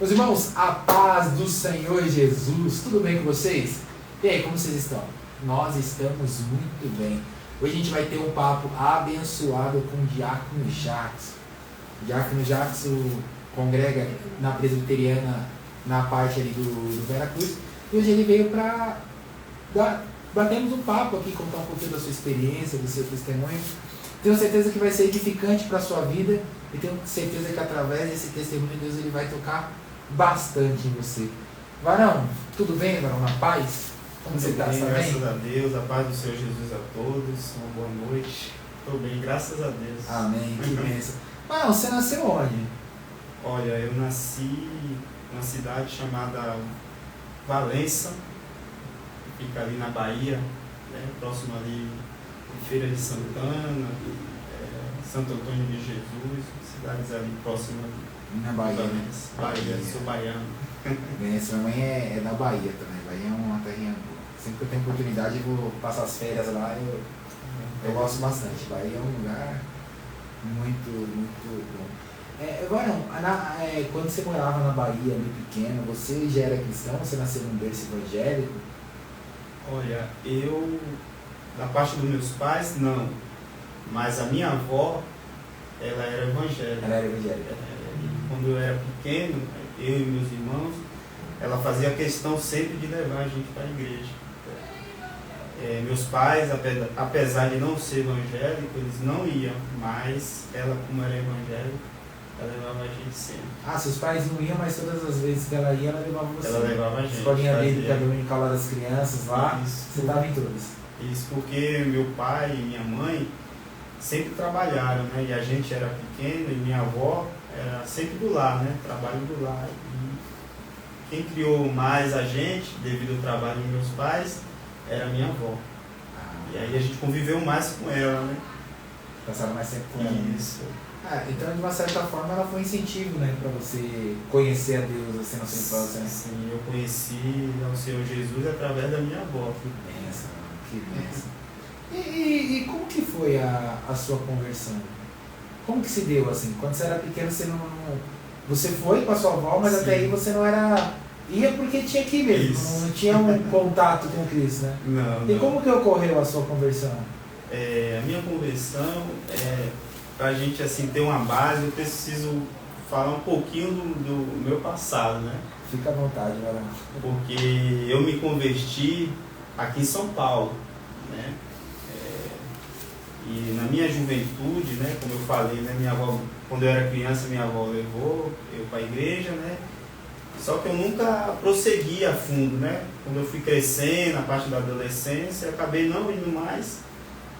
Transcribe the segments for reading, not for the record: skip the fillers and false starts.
Meus irmãos, a paz do Senhor Jesus, tudo bem com vocês? E aí, como vocês estão? Nós estamos muito bem. Hoje a gente vai ter um papo abençoado com o Diácono Jackson. O Diácono Jackson congrega na presbiteriana, na parte ali do Veracruz. E hoje ele veio para batermos um papo aqui, contar um pouquinho da sua experiência, do seu testemunho. Tenho certeza que vai ser edificante para a sua vida e tenho certeza que através desse testemunho Deus ele vai tocar bastante em você. Varão, tudo bem, Varão? Na paz? Como você está? Bem, graças a Deus, a paz do Senhor Jesus a todos, uma boa noite. Estou bem, graças a Deus. Amém, que bênção. Varão, você nasceu onde? Olha, eu nasci numa cidade chamada Valença, que fica ali na Bahia, né, próximo ali de Feira de Santana, Santo Antônio de Jesus, cidades ali próximas Na Bahia. Bahia, sou baiano. Minha mãe é da Bahia também. Bahia é uma terrinha boa. Sempre que eu tenho oportunidade eu vou passar as férias lá, eu gosto bastante. Bahia é um lugar muito, muito bom. Varão, quando você morava na Bahia, muito pequeno, você já era cristão? Você nasceu num berço evangélico? Olha, da parte dos meus pais, não. Mas a minha avó, ela era evangélica. Ela era evangélica. Quando eu era pequeno, eu e meus irmãos, ela fazia questão sempre de levar a gente para a igreja. Meus pais, apesar de não ser evangélico, eles não iam, mas ela, como era evangélica, ela levava a gente sempre. Ah, seus pais não iam, mas todas as vezes que ela ia, ela levava você. Ela levava a gente. Escolinha bíblica dominical lá das crianças, lá, isso, você estava em todas. Isso, porque meu pai e minha mãe sempre trabalharam, né? E a gente era pequeno e minha avó era sempre do lar, né? Trabalho do lar. E quem criou mais a gente, devido ao trabalho dos meus pais, era minha avó. E aí a gente conviveu mais com ela, né? Passaram mais tempo com ela. Isso. Então, de uma certa forma, ela foi incentivo, né? Para você conhecer a Deus assim na sua infância, né? Sim, eu conheci o Senhor Jesus através da minha avó. Que bênção, que bênção. E como que foi a sua conversão? Como que se deu, assim? Quando você era pequeno, você foi com a sua avó, mas sim, até aí você não era... Ia porque tinha que ir mesmo, não tinha um contato com Cristo, né? Não. E como que ocorreu a sua conversão? A minha conversão, para a gente assim, ter uma base, eu preciso falar um pouquinho do meu passado, né? Fica à vontade, Varão. Porque eu me converti aqui em São Paulo, né? E na minha juventude, né, como eu falei, né, minha avó, quando eu era criança, minha avó levou eu para a igreja, né? Só que eu nunca prossegui a fundo, né? Quando eu fui crescendo, na parte da adolescência, eu acabei não indo mais,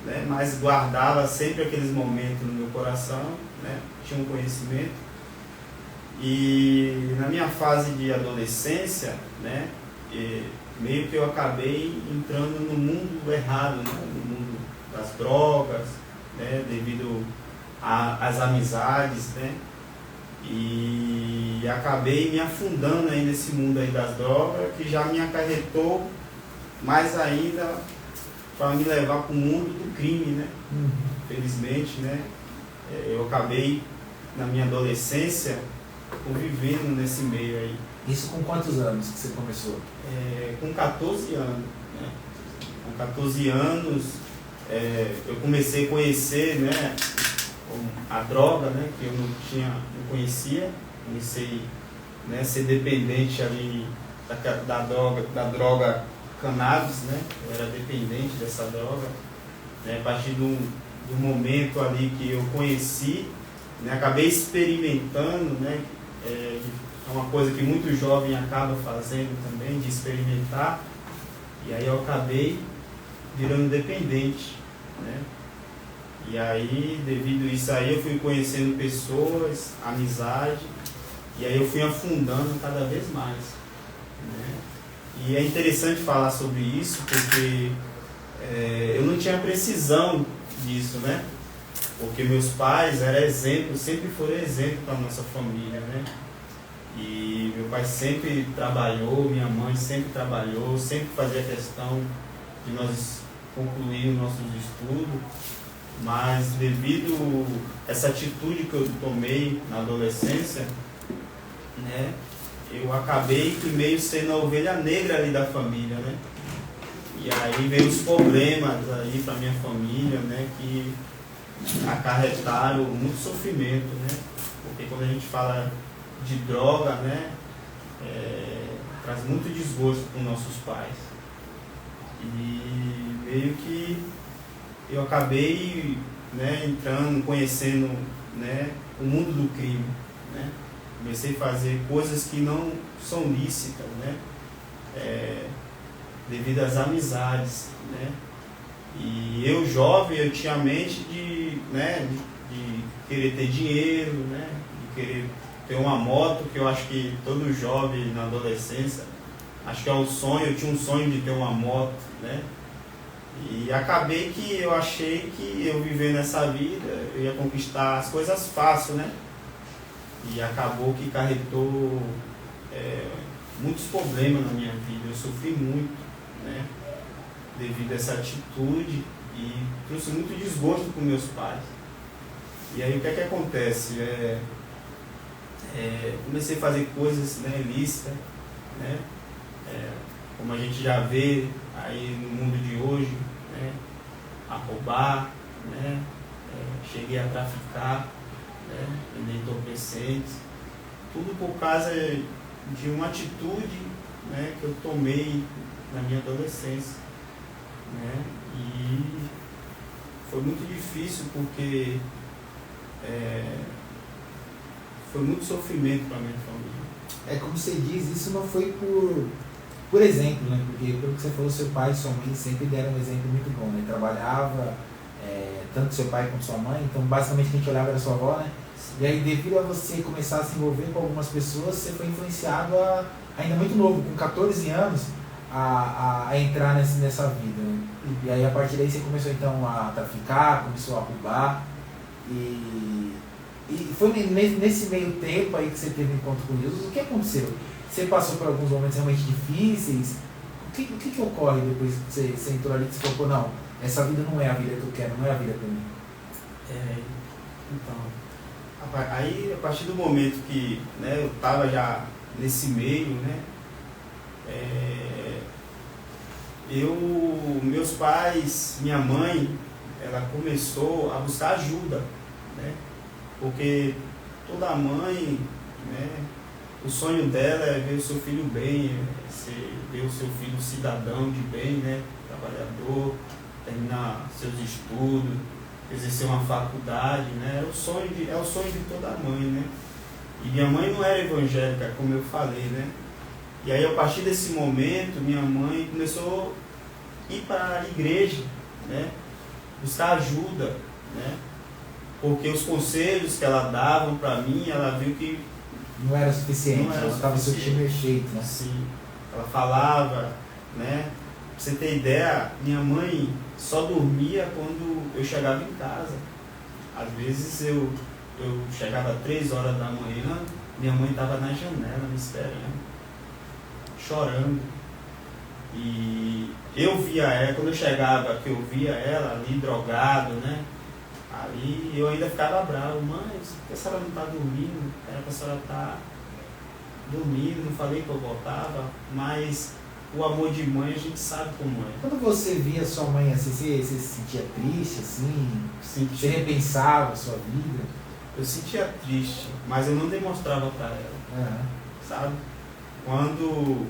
né? Mas guardava sempre aqueles momentos no meu coração, né? Tinha um conhecimento. E na minha fase de adolescência, né, meio que eu acabei entrando no mundo errado, né, no mundo das drogas, né, devido às amizades, né, e acabei me afundando aí nesse mundo aí das drogas, que já me acarretou mais ainda para me levar para o mundo do crime, né. Felizmente, né, eu acabei na minha adolescência convivendo nesse meio aí. Isso com quantos anos que você começou? Com 14 anos. Né? Com 14 anos eu comecei a conhecer, né, a droga, né, que eu não conhecia. Comecei, né, a ser dependente ali da droga cannabis, né? Eu era dependente dessa droga. Né? A partir do momento ali que eu conheci, né, acabei experimentando, né? É uma coisa que muito jovem acaba fazendo também, de experimentar, e aí eu acabei virando dependente, né? E aí, devido a isso aí, eu fui conhecendo pessoas, amizade, e aí eu fui afundando cada vez mais, né? E é interessante falar sobre isso, porque eu não tinha precisão disso, né? Porque meus pais eram exemplo, sempre foram exemplo para a nossa família, né? E meu pai sempre trabalhou, minha mãe sempre trabalhou, sempre fazia questão de nós concluir os nossos estudos, mas devido a essa atitude que eu tomei na adolescência, né, eu acabei que meio sendo a ovelha negra ali da família, né? E aí veio os problemas aí para minha família, né? Que acarretaram muito sofrimento, né? Porque quando a gente fala de droga, né? Traz muito desgosto para os nossos pais. E meio que eu acabei, né, entrando, conhecendo, né, o mundo do crime, né? Comecei a fazer coisas que não são lícitas, né? Devido às amizades, né? E eu jovem, eu tinha a mente de querer ter dinheiro, né? De querer ter uma moto, que eu acho que todo jovem na adolescência, acho que é um sonho, eu tinha um sonho de ter uma moto, né? E acabei que eu achei que eu vivendo essa vida, eu ia conquistar as coisas fácil, né? E acabou que acarretou muitos problemas na minha vida, eu sofri muito, né? Devido a essa atitude e trouxe muito desgosto com meus pais. E aí o que é que acontece? Comecei a fazer coisas, né, ilícitas, né? Como a gente já vê aí no mundo de hoje, né? A roubar, né? Cheguei a traficar, né? Vender entorpecentes, tudo por causa de uma atitude, né, que eu tomei na minha adolescência, né? E foi muito difícil porque foi muito sofrimento para a minha família. Como você diz, isso não foi por exemplo, né? Porque pelo que você falou, seu pai e sua mãe sempre deram um exemplo muito bom, né? Trabalhava, tanto seu pai quanto sua mãe, então basicamente a gente olhava era sua avó, né? E aí devido a você começar a se envolver com algumas pessoas, você foi influenciado ainda muito novo, com 14 anos, a entrar nessa vida, né? E aí a partir daí você começou então a traficar, começou a roubar, e foi nesse meio tempo aí que você teve um encontro com Jesus. O que aconteceu? Você passou por alguns momentos realmente difíceis? O que ocorre depois que você entrou ali e você falou, não, essa vida não é a vida que eu quero, não é a vida para mim? Então, aí a partir do momento que, né, eu estava já nesse meio, né, meus pais, minha mãe, ela começou a buscar ajuda, né, porque toda mãe, né, o sonho dela é ver o seu filho bem, ver o seu filho cidadão de bem, né, trabalhador, terminar seus estudos, exercer uma faculdade, né, é o sonho de toda mãe, né. E minha mãe não era evangélica, como eu falei, né. E aí a partir desse momento minha mãe começou a ir para a igreja, né, buscar ajuda, né, porque os conselhos que ela dava para mim, ela viu que não era suficiente, ela estava surtindo efeito, né? Sim, ela falava, né? Pra você ter ideia, minha mãe só dormia quando eu chegava em casa. Às vezes eu chegava às 3 horas da manhã, minha mãe estava na janela me esperando, chorando. E eu via ela, quando eu chegava, que eu via ela ali drogado, né? Ali eu ainda ficava bravo, mãe, por que a senhora não está dormindo? Era para a senhora estar dormindo, não falei que eu voltava, mas o amor de mãe a gente sabe como é. Quando você via sua mãe assim, você se sentia triste, assim? Você repensava a sua vida? Eu sentia triste, mas eu não demonstrava para ela, sabe? Quando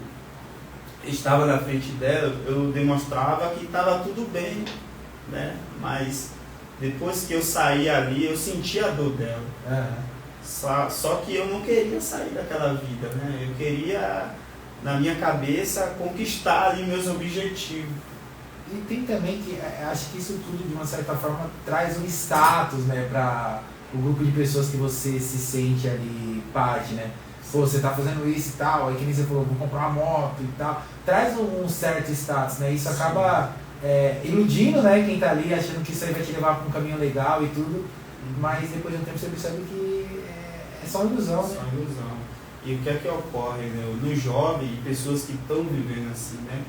estava na frente dela, eu demonstrava que estava tudo bem, né? Mas depois que eu saí ali, eu sentia a dor dela. Só que eu não queria sair daquela vida, né? Eu queria, na minha cabeça, conquistar ali meus objetivos. E tem também que, acho que isso tudo, de uma certa forma, traz um status, né, para o grupo de pessoas que você se sente ali parte, né? Pô, você tá fazendo isso e tal, aí que nem você falou, vou comprar uma moto e tal. Traz um certo status, né? Isso acaba iludindo, né, quem tá ali, achando que isso aí vai te levar para um caminho legal e tudo, mas depois de um tempo você percebe que é só uma ilusão, né? Só uma ilusão. E o que é que ocorre, né? No jovem e pessoas que estão vivendo assim, né?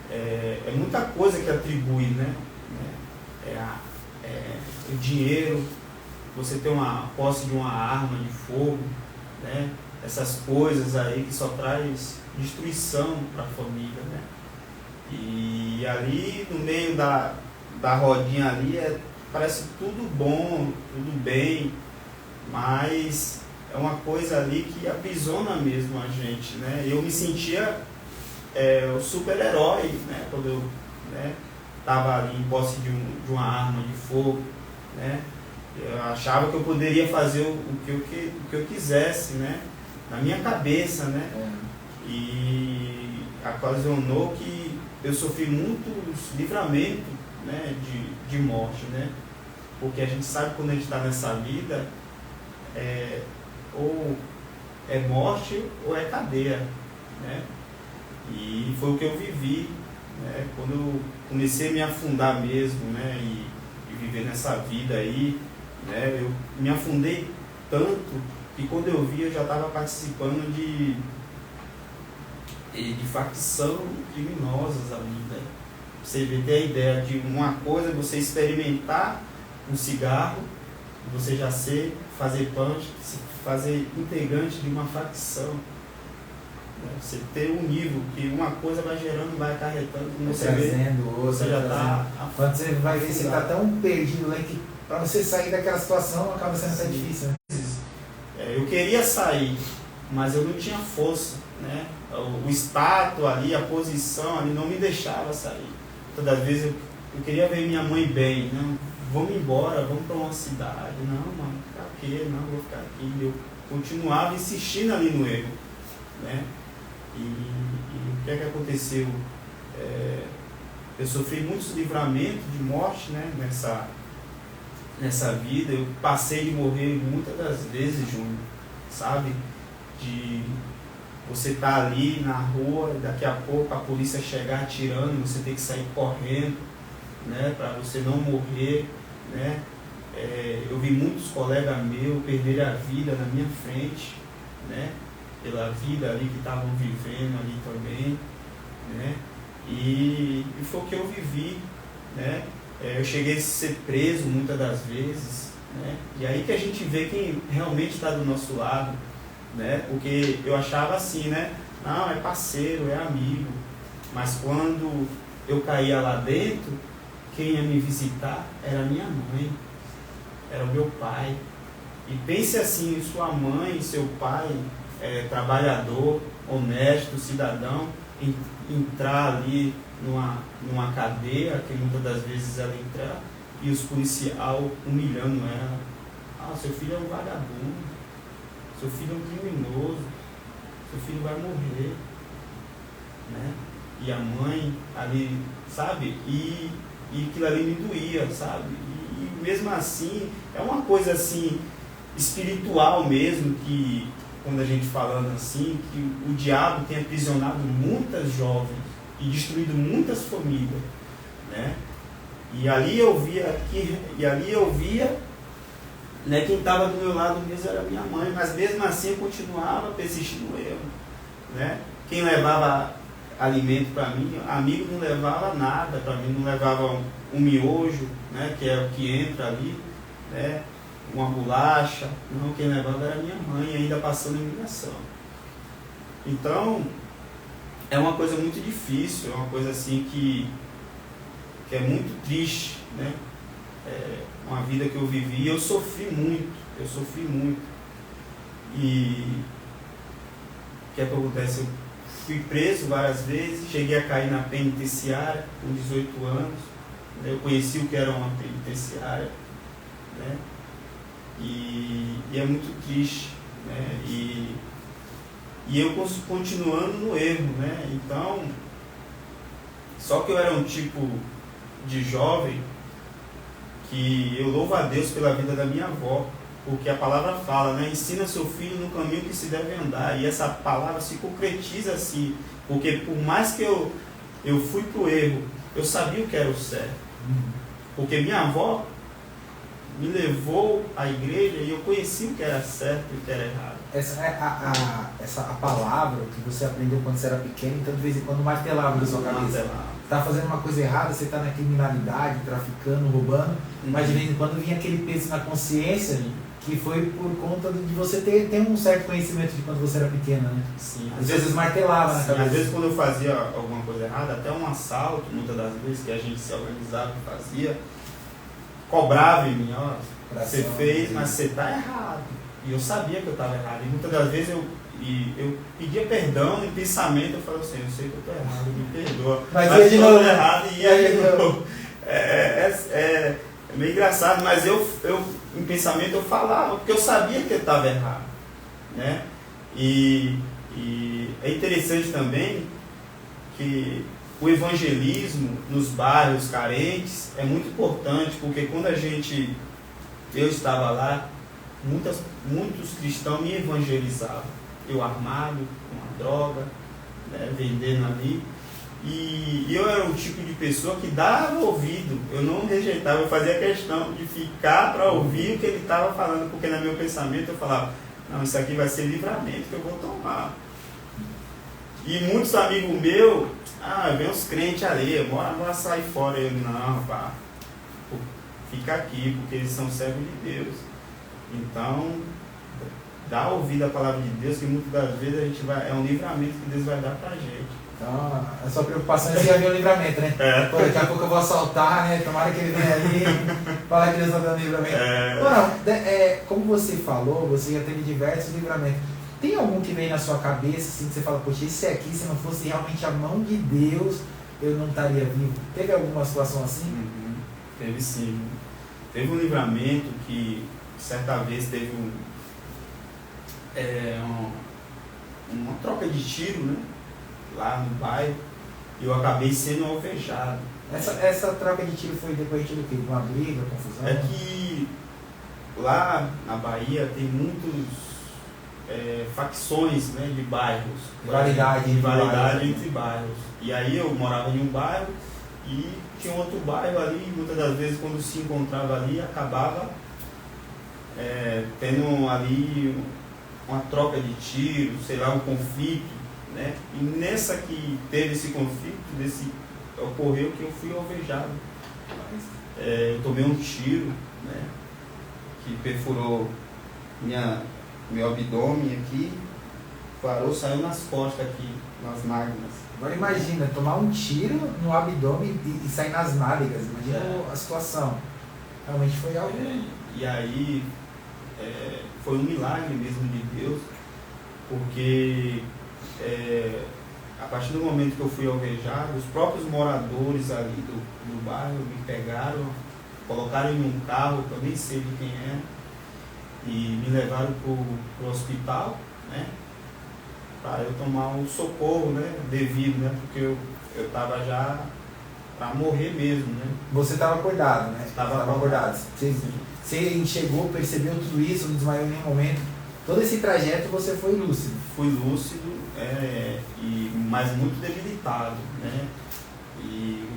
É muita coisa que atribui, né? O dinheiro, você ter uma posse de uma arma de fogo, né? Essas coisas aí que só traz destruição para a família, né? E ali no meio da rodinha ali parece tudo bom, tudo bem, mas é uma coisa ali que aprisiona mesmo a gente, né? Eu me sentia o super-herói, né? Quando eu estava ali em posse de uma arma de fogo, né? Eu achava que eu poderia fazer o que eu quisesse, né? Na minha cabeça, né? E ocasionou que eu sofri muitos livramentos, né? de morte, né? Porque a gente sabe quando a gente está nessa vida, ou é morte ou é cadeia, né? E foi o que eu vivi, né? Quando eu comecei a me afundar mesmo, né? E viver nessa vida aí, né? Eu me afundei tanto que quando eu vi eu já estava participando de facção criminosas ali, né? Você ter a ideia de uma coisa, você experimentar um cigarro, você já ser, fazer punch, fazer integrante de uma facção. Você ter um nível que uma coisa vai gerando, vai acarretando, você trazendo outra, você já está. Quando você vai ver, você está tão perdido lá que para você sair daquela situação acaba sendo até difícil, né? Eu queria sair, mas eu não tinha força, né? O status ali, a posição ali não me deixava sair. Todas as vezes eu queria ver minha mãe bem, não, vamos embora, vamos para uma cidade. Não, mano, pra quê? Não, vou ficar aqui. Eu continuava insistindo ali no erro, né? E o que é que aconteceu? Eu sofri muitos livramentos de morte, né? Nessa vida. Eu passei de morrer muitas das vezes, Júnior, sabe? De você estar ali na rua, daqui a pouco a polícia chegar atirando, você ter que sair correndo, né? Para você não morrer, né? Eu vi muitos colegas meus perderem a vida na minha frente, né? Pela vida ali que estavam vivendo ali também, né? E foi o que eu vivi, né? Eu cheguei a ser preso muitas das vezes, né? E aí que a gente vê quem realmente está do nosso lado, né? Porque eu achava assim, né? Não, é parceiro, é amigo. Mas quando eu caía lá dentro, quem ia me visitar era minha mãe, era o meu pai. E pense assim, sua mãe, seu pai, trabalhador, honesto, cidadão, entrar ali numa cadeia, que muitas das vezes ela entrar, e os policiais humilhando ela. Ah, seu filho é um vagabundo, seu filho é um criminoso, seu filho vai morrer, né? E a mãe ali, sabe? E aquilo ali me doía, sabe? E mesmo assim, é uma coisa assim, espiritual mesmo, que quando a gente falando assim, que o diabo tem aprisionado muitas jovens e destruído muitas famílias, né? E ali eu via, né, quem estava do meu lado mesmo era minha mãe, mas mesmo assim eu continuava persistindo no erro, né? Quem levava alimento para mim, amigo não levava nada para mim, não levava um miojo, né, que é o que entra ali, né? Uma bolacha, não, quem levava era minha mãe, ainda passando humilhação. Então, é uma coisa muito difícil, é uma coisa assim que é muito triste, né? Uma vida que eu vivi, eu sofri muito. E o que é que acontece? Eu fui preso várias vezes, cheguei a cair na penitenciária com 18 anos, né? Eu conheci o que era uma penitenciária, né? E é muito triste, né? E eu continuando no erro, né? Então, só que eu era um tipo de jovem que eu louvo a Deus pela vida da minha avó, porque a palavra fala, né? Ensina seu filho no caminho que se deve andar, e essa palavra se concretiza assim, porque por mais que eu fui pro erro, eu sabia o que era o certo, porque minha avó me levou à igreja e eu conheci o que era certo e o que era errado. Essa é a palavra que você aprendeu quando você era pequeno, então de vez em quando martelava na sua cabeça. Você está fazendo uma coisa errada, você está na criminalidade, traficando, roubando, mas de vez em quando vinha aquele peso na consciência que foi por conta de você ter um certo conhecimento de quando você era pequena, né? Sim. Às vezes martelava na cabeça. Às vezes quando eu fazia alguma coisa errada, até um assalto, muitas das vezes que a gente se organizava e fazia, cobrava em mim, ó, você fez, mas você está errado. E eu sabia que eu estava errado. E muitas das vezes eu pedia perdão em pensamento, eu falava assim, eu sei que eu estou errado, me perdoa. Mas eu de novo, errado e aí de novo. É meio engraçado, mas eu em pensamento eu falava, porque eu sabia que eu estava errado, né? E é interessante também que o evangelismo nos bairros carentes é muito importante, porque quando eu estava lá, muitos cristãos me evangelizavam, eu armado, com a droga, né, vendendo ali. E eu era o tipo de pessoa que dava ouvido, eu não rejeitava, eu fazia questão de ficar para ouvir o que ele estava falando, porque no meu pensamento eu falava, não, isso aqui vai ser livramento que eu vou tomar. E muitos amigos meus, vem os crentes ali, bora sair fora. Eu, não, pá, fica aqui, porque eles são servos de Deus. Então, dá ouvido à palavra de Deus, que muitas das vezes é um livramento que Deus vai dar pra gente. Então, a sua preocupação é se haver um livramento, né? Pô, daqui a pouco eu vou assaltar, né? Tomara que ele venha ali, falar que Deus está dando livramento. Como você falou, você já teve diversos livramentos. Tem algum que vem na sua cabeça, assim, que você fala, poxa, esse aqui, se não fosse realmente a mão de Deus, eu não estaria vivo? Teve alguma situação assim? Teve sim. Teve um livramento que, certa vez, teve uma troca de tiro, né? Lá no bairro, e eu acabei sendo alvejado. Essa troca de tiro foi depois do quê? De uma briga, confusão? É que lá na Bahia tem muitos facções, né, de bairros. Rivalidade entre bairros. E aí eu morava em um bairro e tinha outro bairro ali, e muitas das vezes quando se encontrava ali, acabava tendo ali uma troca de tiro, sei lá, um conflito. Né? E nessa que teve esse conflito, ocorreu que eu fui alvejado. Eu tomei um tiro, né, que perfurou meu abdômen aqui, parou, saiu nas costas aqui, nas nádegas. Agora imagina, tomar um tiro no abdômen e sair nas nádegas, imagina a situação. Realmente foi algo... E aí foi um milagre mesmo de Deus, porque... a partir do momento que eu fui alvejado, os próprios moradores ali do bairro me pegaram, colocaram em um carro, que eu nem sei de quem é, e me levaram para o hospital, né, para eu tomar um socorro, né, devido, né, porque eu estava já para morrer mesmo, né. Você estava acordado, né? Estava acordado. Você enxergou, percebeu tudo isso, não desmaiou em nenhum momento. Todo esse trajeto você foi lúcido. Fui lúcido, mas muito debilitado, né? E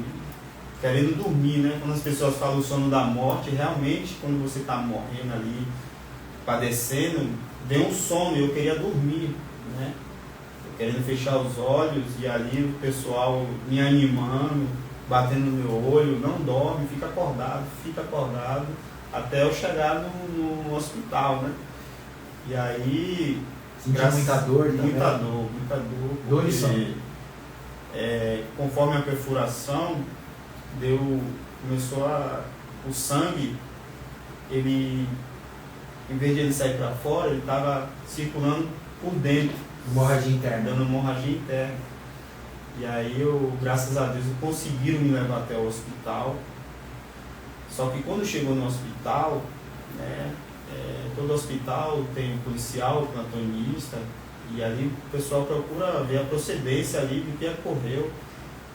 querendo dormir, né? Quando as pessoas falam o sono da morte, realmente quando você está morrendo ali, padecendo, deu um sono e eu queria dormir, né? Eu querendo fechar os olhos e ali o pessoal me animando, batendo no meu olho, não dorme, fica acordado, até eu chegar no hospital, né? E aí... Sentiu muita dor também? Muita dor. Dor e sono. Conforme a perfuração, o sangue, ele, em vez de ele sair para fora, ele estava circulando por dentro. Hemorragia interna. Dando hemorragia interna. E aí, graças a Deus, conseguiram me levar até o hospital. Só que quando chegou no hospital, né, todo hospital tem um policial, um plantonista, e ali o pessoal procura ver a procedência ali do que ocorreu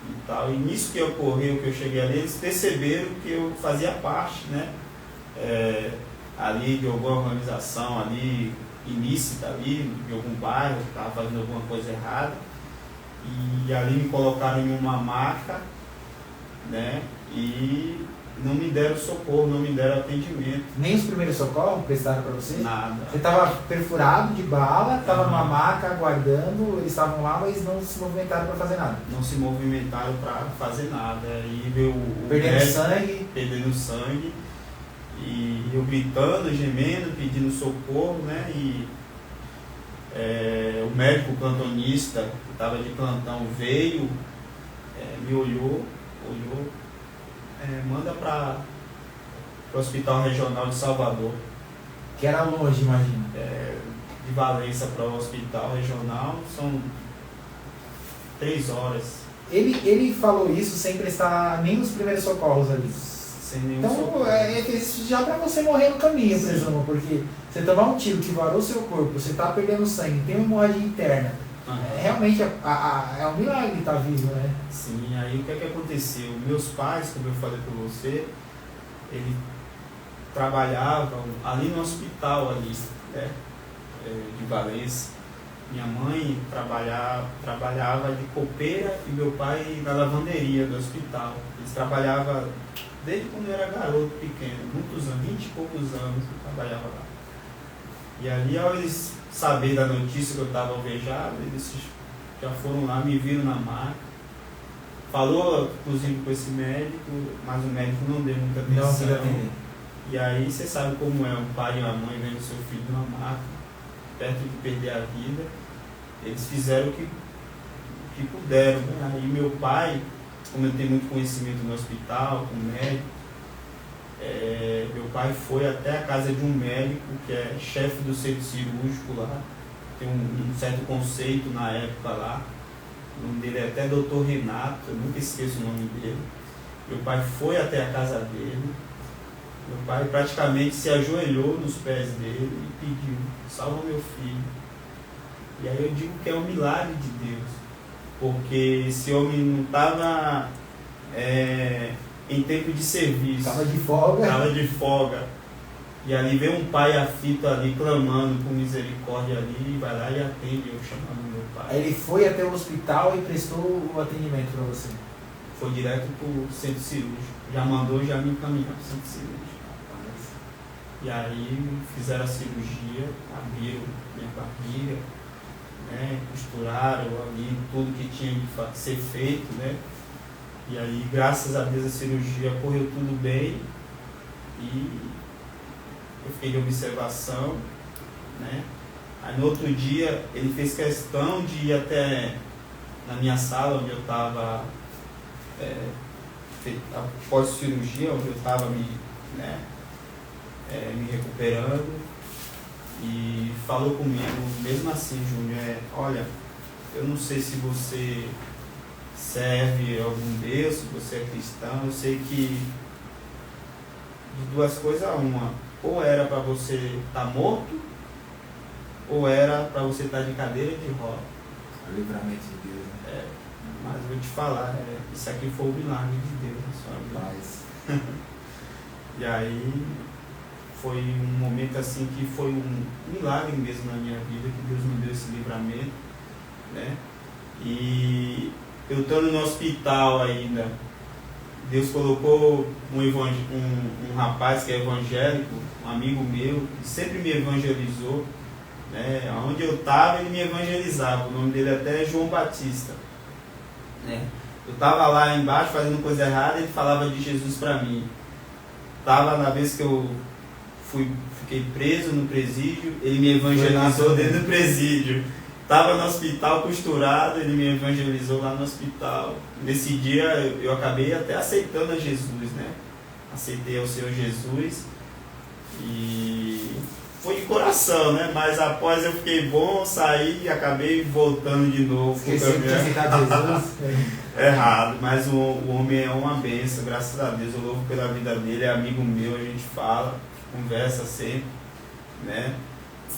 e tal. E nisso que ocorreu, que eu cheguei ali, eles perceberam que eu fazia parte, né, ali de alguma organização ali, ilícita ali, de algum bairro, que estava fazendo alguma coisa errada. E ali me colocaram em uma maca, né, e não me deram socorro, não me deram atendimento. Nem os primeiros socorros prestaram para você? Nada. Você estava perfurado de bala, estava numa maca aguardando, eles estavam lá, mas não se movimentaram para fazer nada? Não se movimentaram para fazer nada. E veio perdendo sangue. Perdendo sangue. E eu gritando, gemendo, pedindo socorro, né? E o médico plantonista, que estava de plantão, veio, me olhou, manda para o Hospital Regional de Salvador. Que era longe, imagina. De Valença para o Hospital Regional são 3 horas. Ele falou isso sem prestar nem os primeiros socorros ali. Sem nenhum Então, socorro. Isso já para você morrer no caminho, presumo, porque você tomar um tiro que varou seu corpo, você tá perdendo sangue, tem uma hemorragia interna. Realmente é um milagre estar vivo, né? Sim, aí o que é que aconteceu? Meus pais, como eu falei para você, eles trabalhavam ali no hospital ali, né? De Valença. Minha mãe trabalhava de copeira e meu pai na lavanderia do hospital. Eles trabalhavam desde quando eu era garoto pequeno, muitos anos, 20 e poucos anos eu trabalhava lá. E ali, ao eles saber da notícia que eu estava alvejado, eles já foram lá, me viram na maca. Falou, inclusive, com esse médico, mas o médico não deu muita atenção. E aí, você sabe como é um pai e uma mãe vendo seu filho numa maca, perto de perder a vida. Eles fizeram o que puderam, né? Aí meu pai, como eu tenho muito conhecimento no hospital, com médico, meu pai foi até a casa de um médico que é chefe do centro cirúrgico lá, tem um certo conceito na época lá. O nome dele é até Dr. Renato, eu nunca esqueço o nome dele. Meu pai foi até a casa dele, meu pai praticamente se ajoelhou nos pés dele e pediu: salva meu filho. E aí eu digo que é um milagre de Deus, porque esse homem não estava em tempo de serviço. Estava de folga. Estava de folga. E ali vem um pai aflito ali, clamando por misericórdia ali, e vai lá e atende, eu chamando meu pai. Aí ele foi até o hospital e prestou o atendimento para você? Foi direto para o centro cirúrgico. Já mandou já me encaminhar para o centro cirúrgico. E aí fizeram a cirurgia, abriram minha barriga, né, costuraram ali tudo que tinha de ser feito, né? E aí, graças a Deus, a cirurgia correu tudo bem e eu fiquei de observação, né? Aí no outro dia ele fez questão de ir até na minha sala onde eu estava após cirurgia, onde eu estava me recuperando, e falou comigo, mesmo assim, Júnior, olha, eu não sei se você serve algum Deus, se você é cristão, eu sei que de duas coisas uma, ou era para você estar morto, ou era para você estar de cadeira de roda. O livramento de Deus, né? Mas eu vou te falar, isso aqui foi o milagre de Deus na sua vida. E aí foi um momento assim que foi um milagre mesmo na minha vida, que Deus me deu esse livramento, né? E eu estando no hospital ainda, Deus colocou um rapaz que é evangélico, um amigo meu, que sempre me evangelizou, né? Onde eu estava ele me evangelizava, o nome dele até é João Batista, né? Eu estava lá embaixo fazendo coisa errada, ele falava de Jesus para mim. Estava na vez que eu fiquei preso no presídio, ele me evangelizou dentro do presídio. Estava no hospital costurado, ele me evangelizou lá no hospital. Nesse dia eu acabei até aceitando a Jesus, né? Aceitei ao Senhor Jesus e foi de coração, né? Mas após eu fiquei bom, saí e acabei voltando de novo. Esqueci de aceitar Jesus. Errado, mas o homem é uma bênção, graças a Deus, eu louvo pela vida dele, é amigo meu, a gente fala, conversa sempre, né?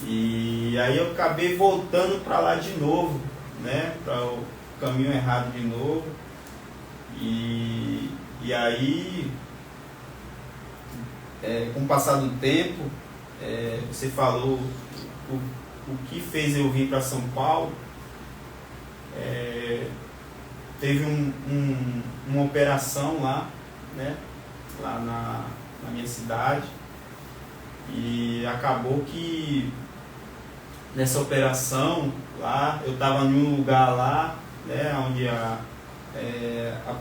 E aí eu acabei voltando para lá de novo, né? Para o caminho errado de novo. E aí, com o passar do tempo, você falou o que fez eu vir para São Paulo. Teve uma operação lá, né? Lá na minha cidade. E acabou que nessa operação lá, eu estava em um lugar lá, né, onde a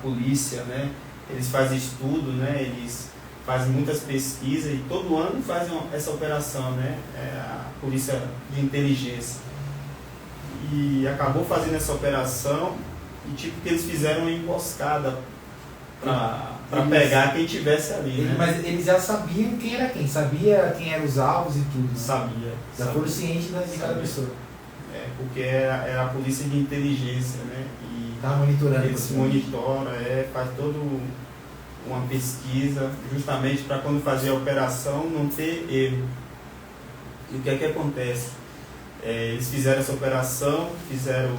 polícia, né, eles fazem estudo, né, eles faz muitas pesquisas e todo ano faz essa operação, né? A polícia de inteligência. E acabou fazendo essa operação e tipo que eles fizeram uma emboscada para pegar quem tivesse ali, né? Mas eles já sabiam quem era quem, sabia quem eram os alvos e tudo. Né? Sabia. Já foram cientes de cada pessoa. Porque era a polícia de inteligência, né? E tá monitorando. Eles monitoram, faz toda uma pesquisa, justamente para quando fazer a operação não ter erro. E o que é que acontece? Eles fizeram essa operação, fizeram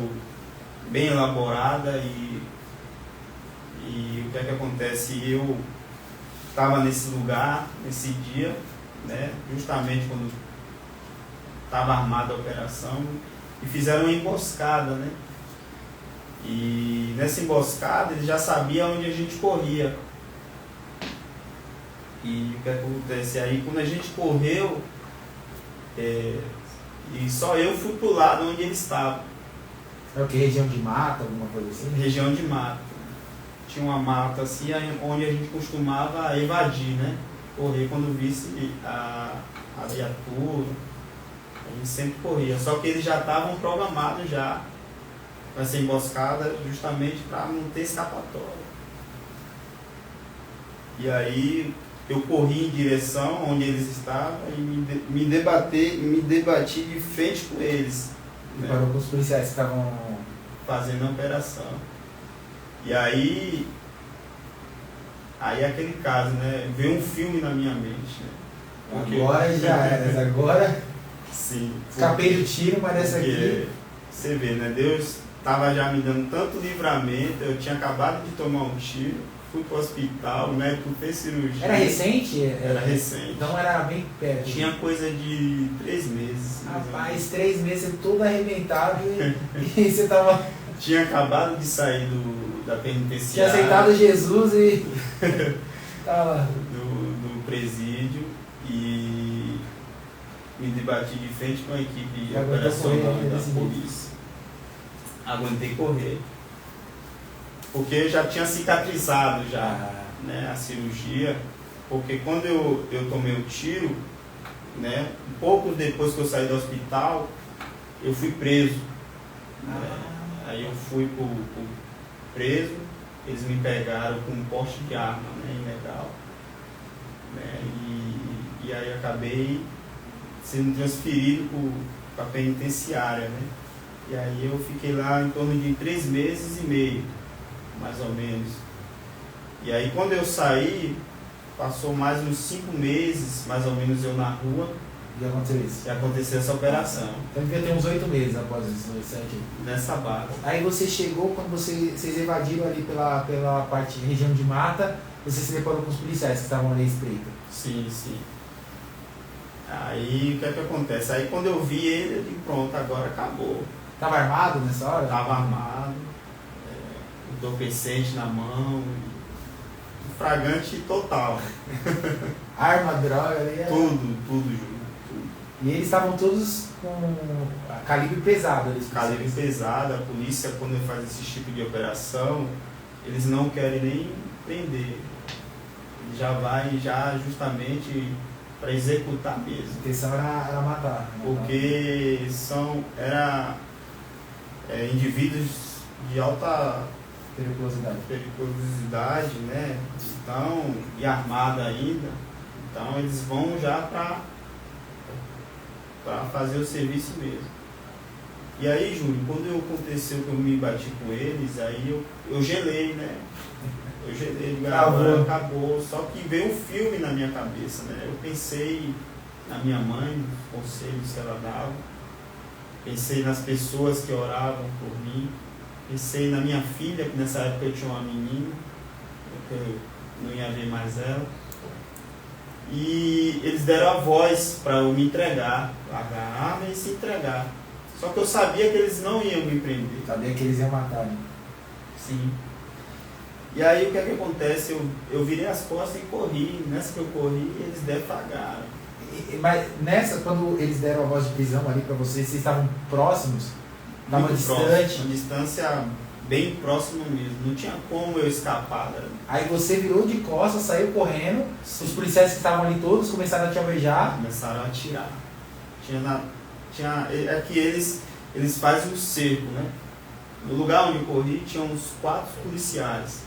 bem elaborada e o que é que acontece? Eu estava nesse lugar, nesse dia, né? Justamente quando estava armada a operação, e fizeram uma emboscada, né? E nessa emboscada eles já sabiam onde a gente corria. E o que acontece? Aí quando a gente correu, e só eu fui pro lado onde eles estavam. É o que? Região de mata, alguma coisa assim? Região de mata. Tinha uma mata assim, onde a gente costumava evadir, né? Correr quando visse a viatura. A gente sempre corria. Só que eles já estavam programados já para ser emboscada, justamente para não ter escapatória. E aí eu corri em direção onde eles estavam e me debati de frente com eles. Né? Parou com os policiais que estavam fazendo a operação. E aí aquele caso, né? Veio um filme na minha mente. Né? Agora já era, agora sim. Escapei do tiro, mas essa aqui. Você vê, né? Deus estava já me dando tanto livramento, eu tinha acabado de tomar um tiro, fui para o hospital, o médico fez cirurgia. Era recente? Era recente. Então era bem perto. Tinha coisa de 3 meses. Rapaz, 3 meses todo arrebentado e você tava. Tinha acabado de sair da penitenciária. Tinha aceitado Jesus e tava do presídio e me debati de frente com a equipe operacional da polícia. Aguentei correr. Porque eu já tinha cicatrizado né, a cirurgia. Porque quando eu tomei o tiro, né, um pouco depois que eu saí do hospital, eu fui preso. Aí eu fui preso, eles me pegaram com um porte de arma, né, ilegal. Né, e aí acabei sendo transferido para a penitenciária, né? E aí eu fiquei lá em torno de 3 meses e meio, mais ou menos. E aí quando eu saí, passou mais uns 5 meses, mais ou menos, eu na rua. E aconteceu isso? E aconteceu essa operação. Então devia ter uns 8 meses após isso, 7. Nessa base. Aí você chegou, quando vocês evadiram ali pela parte região de mata, você se deparou com os policiais que estavam ali à espreita. Sim, sim. Aí o que é que acontece? Aí quando eu vi ele, eu disse, pronto, agora acabou. Estava armado nessa hora? Estava armado, entorpecente na mão, fragante total. Arma, droga ali. Tudo junto. E eles estavam todos com calibre pesado. Calibre pesado, a polícia quando faz esse tipo de operação, eles não querem nem prender. Ele já vai justamente para executar mesmo. A intenção era matar. Porque era indivíduos de alta periculosidade, né? Então, e armada ainda. Então eles vão já para fazer o serviço mesmo. E aí, Júlio, quando aconteceu que eu me bati com eles, aí eu gelei, né? Eu gelei, agora acabou. Só que veio um filme na minha cabeça, né? Eu pensei na minha mãe, nos conselhos que ela dava. Pensei nas pessoas que oravam por mim. Pensei na minha filha, que nessa época eu tinha uma menina, eu não ia ver mais ela. E eles deram a voz para eu me entregar, largar a arma e se entregar. Só que eu sabia que eles não iam me prender. Sabia que eles iam matar, né? Sim. E aí o que é que acontece? Eu virei as costas e corri. Nessa que eu corri, eles defagaram. Mas nessa, quando eles deram a voz de prisão ali para vocês estavam próximos? Estavam distantes? Uma distância bem próximo mesmo, não tinha como eu escapar. Né? Aí você virou de costas, saiu correndo, os policiais que estavam ali todos começaram a te alvejar. Começaram a atirar. É que eles fazem um cerco, né? No lugar onde eu corri tinha uns 4 policiais.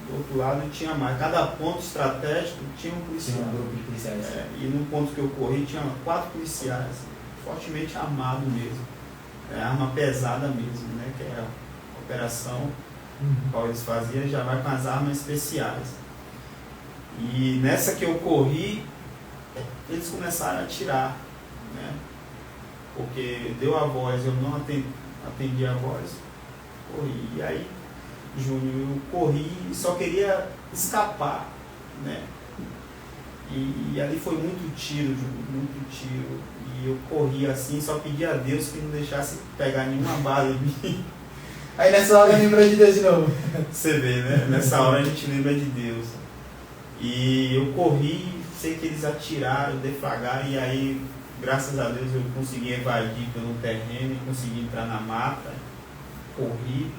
Do outro lado tinha mais. Cada ponto estratégico tinha um policial. Tinha um grupo de policiais. E no ponto que eu corri tinha 4 policiais, fortemente armados mesmo. Arma pesada mesmo, né? Que é a operação qual eles faziam, já vai com as armas especiais. E nessa que eu corri, eles começaram a atirar, né? Porque deu a voz, eu não atendi a voz, corri. E aí, Júnior, eu corri e só queria escapar, né? E ali foi muito tiro, Júnior, muito tiro. E eu corri assim, só pedi a Deus que não deixasse pegar nenhuma bala em mim. Aí nessa hora lembrou de Deus de novo. Você vê, né? Nessa hora a gente lembra de Deus. E eu corri, sei que eles atiraram, deflagraram, e aí, graças a Deus, eu consegui evadir pelo terreno e consegui entrar na mata. Corri.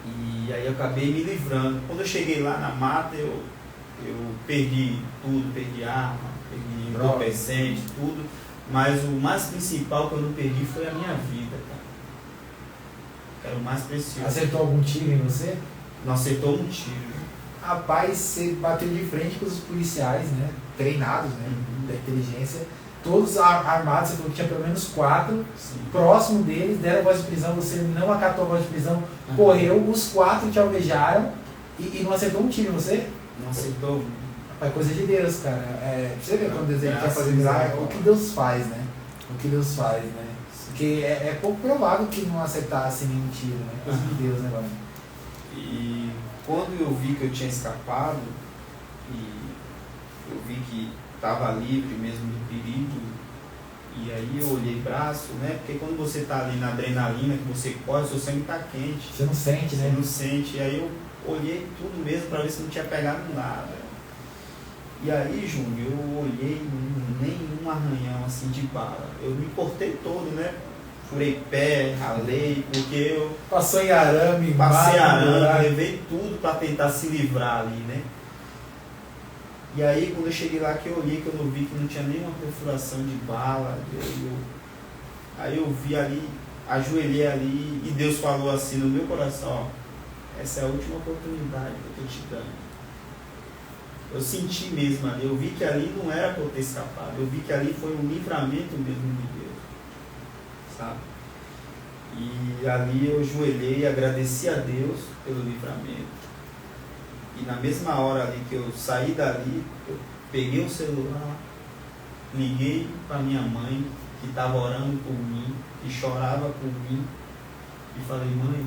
E aí eu acabei me livrando. Quando eu cheguei lá na mata, eu perdi tudo, perdi arma, perdi entorpecente, tudo. Mas o mais principal que eu não perdi foi a minha vida, cara. Era o mais precioso. Acertou algum tiro em você? Não acertou um tiro. Rapaz, você bateu de frente com os policiais, né? Treinados, né? Da inteligência. Todos armados, você falou que tinha pelo menos 4. Sim. Próximo deles, deram voz de prisão, você não acatou a voz de prisão, correu, os 4 te alvejaram e não acertou um tiro em você? Não acertou. É coisa de Deus, cara. Você vê quando Deus quer fazer milagre, o que Deus faz, né? O que Deus faz, né? Porque é pouco provável que não acertasse nenhum tiro, né? Coisa de Deus, né, mano? E quando eu vi que eu tinha escapado, e eu vi que estava livre mesmo do perigo, e aí eu olhei braço, né? Porque quando você está ali na adrenalina, que você corre, seu sangue está quente. Você não sente, né? Você não sente. E aí eu olhei tudo mesmo para ver se não tinha pegado nada. E aí, Júnior, eu olhei nenhum arranhão assim de bala. Eu me cortei todo, né? Furei pé, ralei, porque eu passou em arame, passei arame, levei tudo para tentar se livrar ali, né? E aí, quando eu cheguei lá, que eu olhei, que eu não vi que não tinha nenhuma perfuração de bala, aí eu vi ali, ajoelhei ali, e Deus falou assim no meu coração, ó, essa é a última oportunidade que eu estou te dando. Eu senti mesmo ali, eu vi que ali não era para eu ter escapado, eu vi que ali foi um livramento mesmo de Deus, sabe? E ali eu ajoelhei e agradeci a Deus pelo livramento. E na mesma hora ali que eu saí dali, eu peguei o celular, liguei para minha mãe, que estava orando por mim, que chorava por mim, e falei, mãe,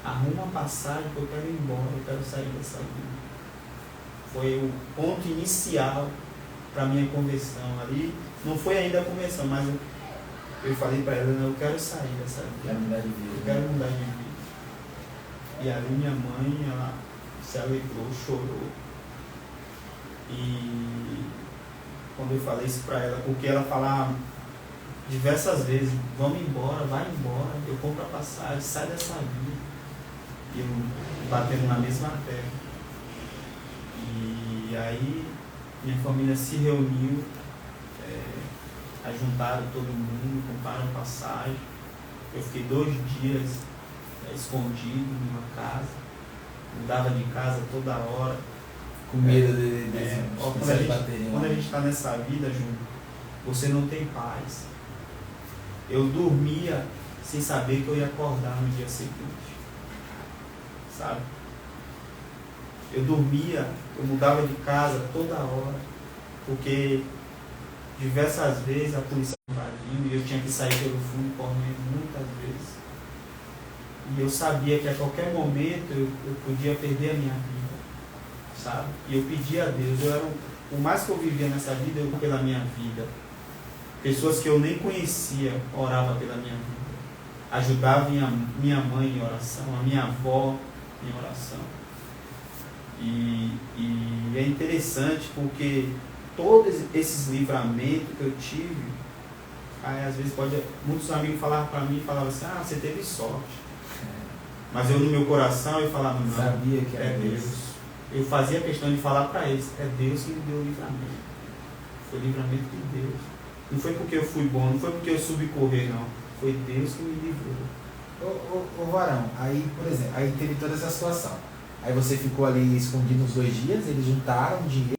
arruma uma passagem que eu quero ir embora, eu quero sair dessa vida. Foi o ponto inicial para a minha conversão. Ali não foi ainda a conversão, mas eu falei para ela, eu quero sair dessa vida. Quero mudar de vida. Eu quero mudar de vida. E ali minha mãe, ela se alegrou, chorou. E quando eu falei isso para ela, porque ela falava diversas vezes, vamos embora, vai embora, eu compro a passagem, sai dessa vida. E eu batendo na mesma tecla. E aí minha família se reuniu, ajuntaram todo mundo, compraram passagem. Eu fiquei 2 dias escondido numa casa, mudava de casa toda hora. Com medo quando a gente está nessa vida, Júnior, você não tem paz. Eu dormia sem saber que eu ia acordar no dia seguinte, sabe? Eu dormia, eu mudava de casa toda hora, porque diversas vezes a polícia invadindo e eu tinha que sair pelo fundo correndo muitas vezes. E eu sabia que a qualquer momento eu podia perder a minha vida, sabe? E eu pedia a Deus, por mais que eu vivia nessa vida, eu pela minha vida. Pessoas que eu nem conhecia oravam pela minha vida. Ajudava minha mãe em oração, a minha avó em oração. E é interessante porque todos esses livramentos que eu tive Aí às vezes muitos amigos falavam para mim, falavam assim, você teve sorte. Mas eu no meu coração eu falava, não, sabia que era Deus. Eu fazia questão de falar para eles, é Deus que me deu o livramento. Foi o livramento de Deus. Não foi porque eu fui bom, não foi porque eu subi correr, não. Foi Deus que me livrou. Ô Varão, aí, por exemplo, aí teve toda essa situação. Aí você ficou ali escondido uns 2 dias, eles juntaram dinheiro.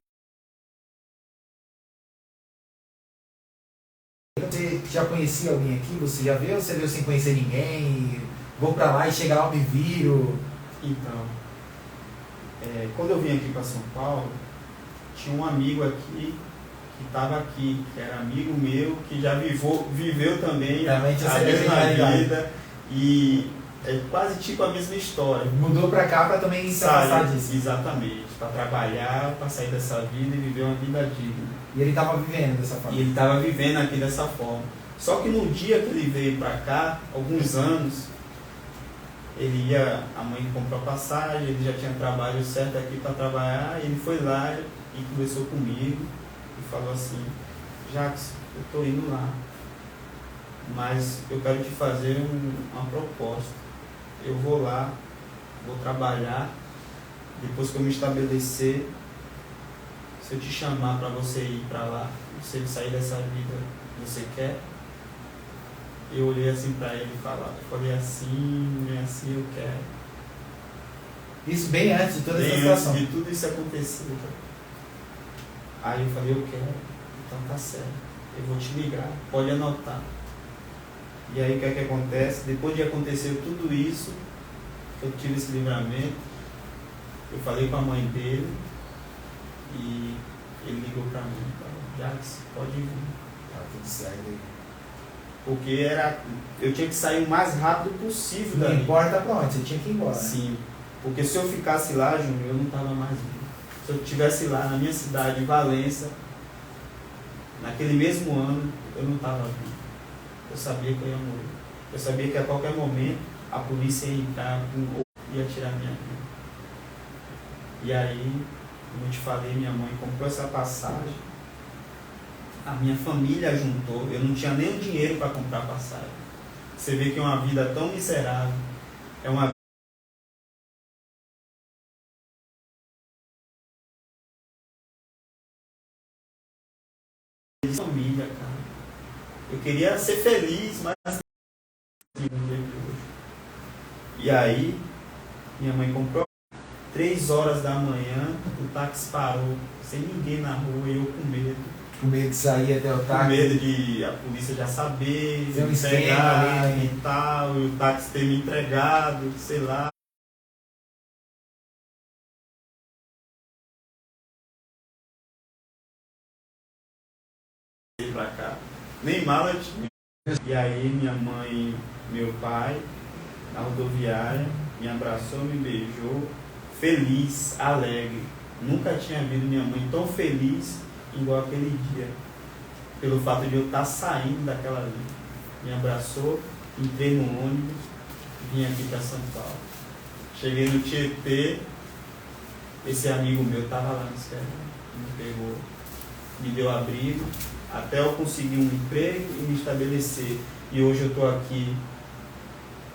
Você já conhecia alguém aqui? Você já veio ou você veio sem conhecer ninguém? Vou pra lá e chega lá eu me viro? Então, quando eu vim aqui para São Paulo, tinha um amigo aqui que estava aqui, que era amigo meu, que já viveu também a mesma vida, e é quase tipo a mesma história. Mudou para cá para também se afastar disso. Exatamente, para trabalhar, para sair dessa vida e viver uma vida digna. E ele estava vivendo dessa forma? E ele estava vivendo aqui dessa forma. Só que no dia que ele veio para cá, alguns anos, a mãe comprou a passagem, ele já tinha trabalho certo aqui para trabalhar, ele foi lá e conversou comigo e falou assim, Jacques, eu estou indo lá, mas eu quero te fazer uma proposta. Eu vou lá, vou trabalhar, depois que eu me estabelecer, se eu te chamar para você ir para lá, você sair dessa vida que você quer, eu olhei assim para ele e falei assim eu quero. Isso bem antes de toda essa situação. Bem antes de tudo isso acontecer. Aí eu falei, eu quero, então tá certo, eu vou te ligar, pode anotar. E aí o que é que acontece? Depois de acontecer tudo isso, eu tive esse livramento, eu falei com a mãe dele e ele ligou para mim e falou, Jacques, pode vir. Tá tudo certo aí. Porque eu tinha que sair o mais rápido possível dali. Não importa pra onde, você tinha que ir embora. Sim, porque se eu ficasse lá, Júnior, eu não estava mais vivo. Se eu estivesse lá na minha cidade, Valença, naquele mesmo ano, eu não estava vivo. Eu sabia que eu ia morrer. Eu sabia que a qualquer momento a polícia ia entrar e ia tirar minha vida. E aí, como eu te falei, minha mãe comprou essa passagem, a minha família juntou, eu não tinha nem o dinheiro para comprar passagem. Você vê que é uma vida tão miserável, é uma família, cara. Eu queria ser feliz, mas e aí minha mãe comprou 3 horas da manhã, o táxi parou, sem ninguém na rua e eu com medo. Com medo de sair até o táxi. Com medo de a polícia já saber, me entregar e tal, e o táxi ter me entregado, sei lá. Pra cá. Nem mala tinha. E aí minha mãe, meu pai, na rodoviária, me abraçou, me beijou, feliz, alegre. Nunca tinha visto minha mãe tão feliz igual aquele dia, pelo fato de eu estar saindo daquela vida. Me abraçou, entrei no ônibus, vim aqui para São Paulo. Cheguei no Tietê, esse amigo meu estava lá no esperando, me pegou, me deu abrigo, até eu conseguir um emprego e me estabelecer. E hoje eu estou aqui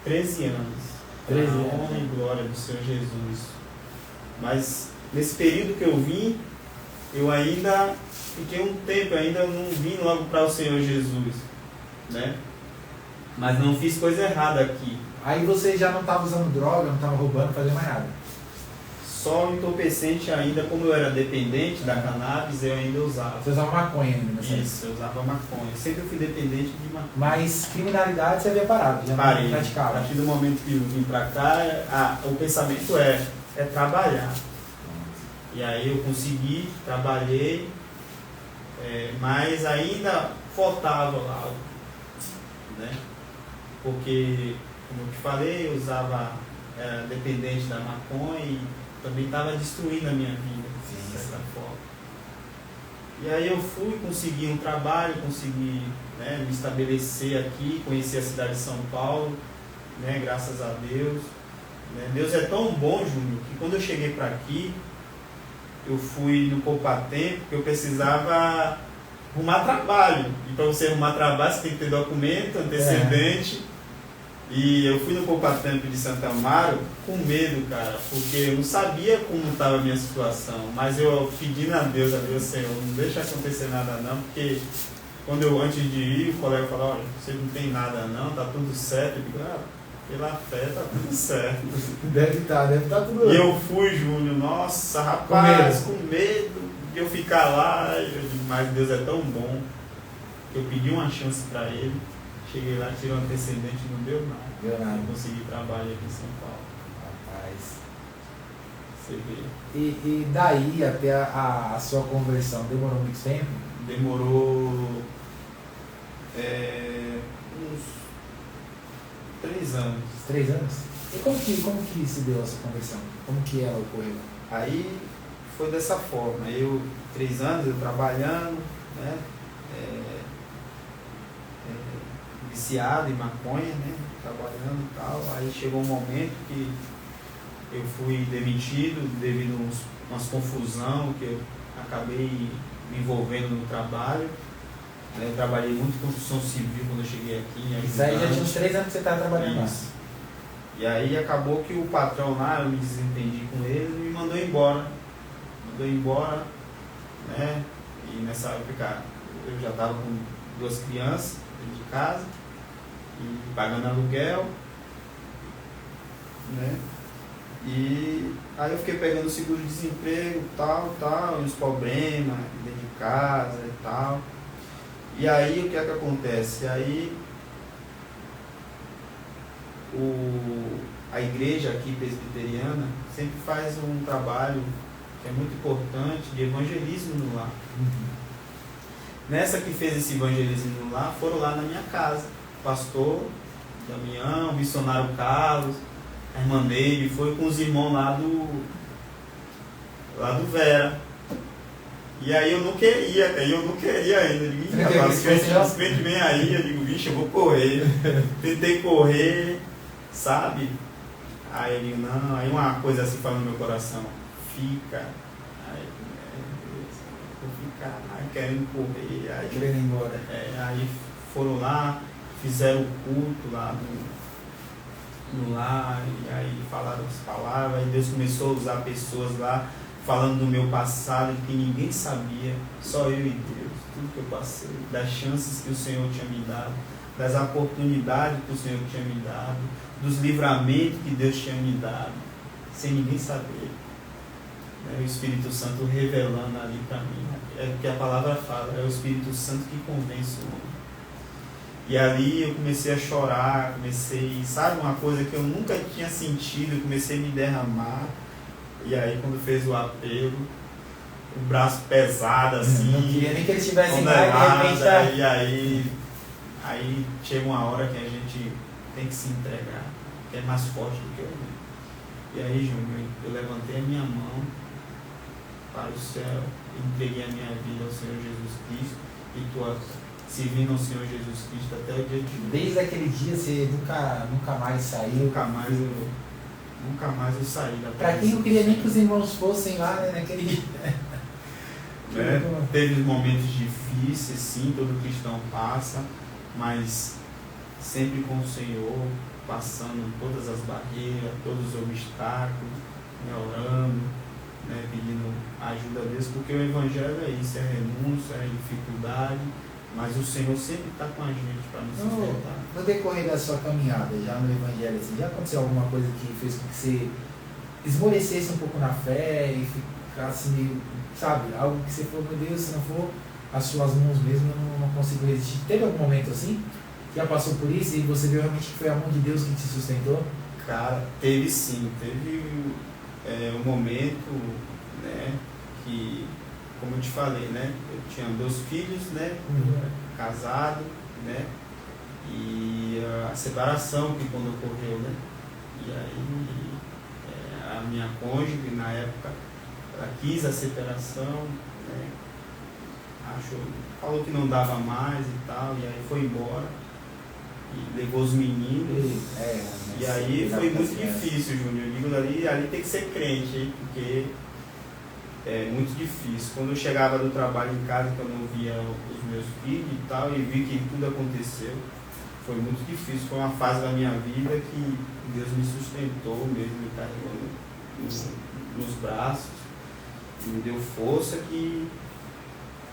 13 anos. 13 anos. Honra e glória do Senhor Jesus. Mas nesse período que eu vim, eu ainda fiquei um tempo, ainda não vim logo para o Senhor Jesus, né? Mas não fiz coisa errada aqui. Aí você já não estava usando droga, não estava roubando, não fazia mais nada. Só entorpecente ainda, como eu era dependente da cannabis, eu ainda usava. Você usava maconha ainda, né? Isso, eu usava maconha. Sempre fui dependente de maconha. Mas criminalidade você havia parado, já Parei. não praticava. A partir do momento que eu vim pra cá, o pensamento é trabalhar. E aí eu consegui, trabalhei, mas ainda faltava algo, né? Porque, como eu te falei, eu usava, era dependente da maconha e também estava destruindo a minha vida, de certa forma. E aí eu fui, consegui um trabalho, consegui, né, me estabelecer aqui, conheci a cidade de São Paulo, né, graças a Deus. Né? Deus é tão bom, Júnior, que quando eu cheguei para aqui, eu fui no Poupatempo, porque eu precisava arrumar trabalho. E para você arrumar trabalho, você tem que ter documento, antecedente. E eu fui no Poupatempo de Santo Amaro com medo, cara, porque eu não sabia como estava a minha situação. Mas eu pedindo a Deus, Senhor, não deixa acontecer nada não, porque quando eu, antes de ir, o colega falou, olha, você não tem nada não, tá tudo certo. Eu digo, pela fé tá tudo certo. Deve estar tudo. E eu fui, Júnior, nossa, rapaz, com medo de eu ficar lá. Eu digo, mas Deus é tão bom que eu pedi uma chance para ele. Cheguei lá, tirei um antecedente, não deu nada. Eu consegui trabalho aqui em São Paulo. Rapaz. Você vê. E daí até a sua conversão, demorou muito tempo? Demorou uns 3 anos. 3 anos? E como que se deu essa conversão? Como que ela ocorreu? Aí foi dessa forma. 3 anos, eu trabalhando, né? Viciado em maconha, né? Trabalhando e tal. Aí chegou um momento que eu fui demitido devido a umas confusão que eu acabei me envolvendo no trabalho. Eu trabalhei muito com construção civil quando eu cheguei aqui. Isso aí já tinha uns 3 anos que você estava trabalhando lá. E aí acabou que o patrão lá, eu me desentendi com ele e me mandou embora. Né? E nessa época eu já estava com 2 crianças dentro de casa e pagando aluguel, né? E aí eu fiquei pegando seguro-desemprego, tal, uns problemas dentro de casa e tal. E aí o que é que acontece? Aí a igreja aqui presbiteriana sempre faz um trabalho que é muito importante de evangelismo no lar. Nessa que fez esse evangelismo no lar, foram lá na minha casa. O pastor Damião, o missionário Carlos, a irmã Neide, foi com os irmãos lá do Vera. E aí eu não queria ainda. Eu digo, rapaz, os crentes vêm aí, eu digo, bicho, eu vou correr. Tentei correr, sabe? Aí eu digo, não, aí uma coisa assim fala no meu coração, fica. Aí, vou ficar querendo correr. Aí, querendo ir embora. Aí foram lá, fizeram o culto lá no lar, e aí falaram as palavras, e Deus começou a usar pessoas lá, falando do meu passado, que ninguém sabia, só eu e Deus, tudo que eu passei, das chances que o Senhor tinha me dado, das oportunidades que o Senhor tinha me dado, dos livramentos que Deus tinha me dado, sem ninguém saber. O Espírito Santo revelando ali para mim, é o que a palavra fala, é o Espírito Santo que convence o homem. E ali eu comecei a chorar, sabe, uma coisa que eu nunca tinha sentido, eu comecei a me derramar. E aí quando fez o apelo, o braço pesado assim, não queria nem que ele estivesse lá, e aí chega uma hora que a gente tem que se entregar, que é mais forte do que eu. E aí, Júnior, eu levantei a minha mão para o céu, entreguei a minha vida ao Senhor Jesus Cristo e estou servindo ao Senhor Jesus Cristo até o dia de hoje. Desde aquele dia você nunca mais saiu? Nunca mais eu saí da presença. Para quem não queria nem que os irmãos fossem lá, né, naquele dia. Teve momentos difíceis, sim, todo cristão passa, mas sempre com o Senhor, passando todas as barreiras, todos os obstáculos, orando, pedindo ajuda a Deus, porque o Evangelho é isso, é renúncia, é dificuldade, mas o Senhor sempre está com a gente para nos sustentar. No decorrer da sua caminhada, já no Evangelho, assim, já aconteceu alguma coisa que fez com que você esmorecesse um pouco na fé e ficasse meio, sabe, algo que você falou, meu Deus, se não for as suas mãos mesmo, eu não consigo resistir. Teve algum momento assim? Já passou por isso e você viu realmente que foi a mão de Deus que te sustentou? Cara, teve sim. Teve um momento, que, como eu te falei, eu tinha 2 filhos, casado, e a separação que quando ocorreu, e aí a minha cônjuge, na época, ela quis a separação, falou que não dava mais e tal, e aí foi embora. E levou os meninos. E aí foi muito difícil, Júnior. Eu digo, ali tem que ser crente, porque muito difícil. Quando eu chegava do trabalho em casa, que eu não via os meus filhos e tal, e vi que tudo aconteceu, foi muito difícil. Foi uma fase da minha vida que Deus me sustentou mesmo, me carregou nos braços, me deu força, que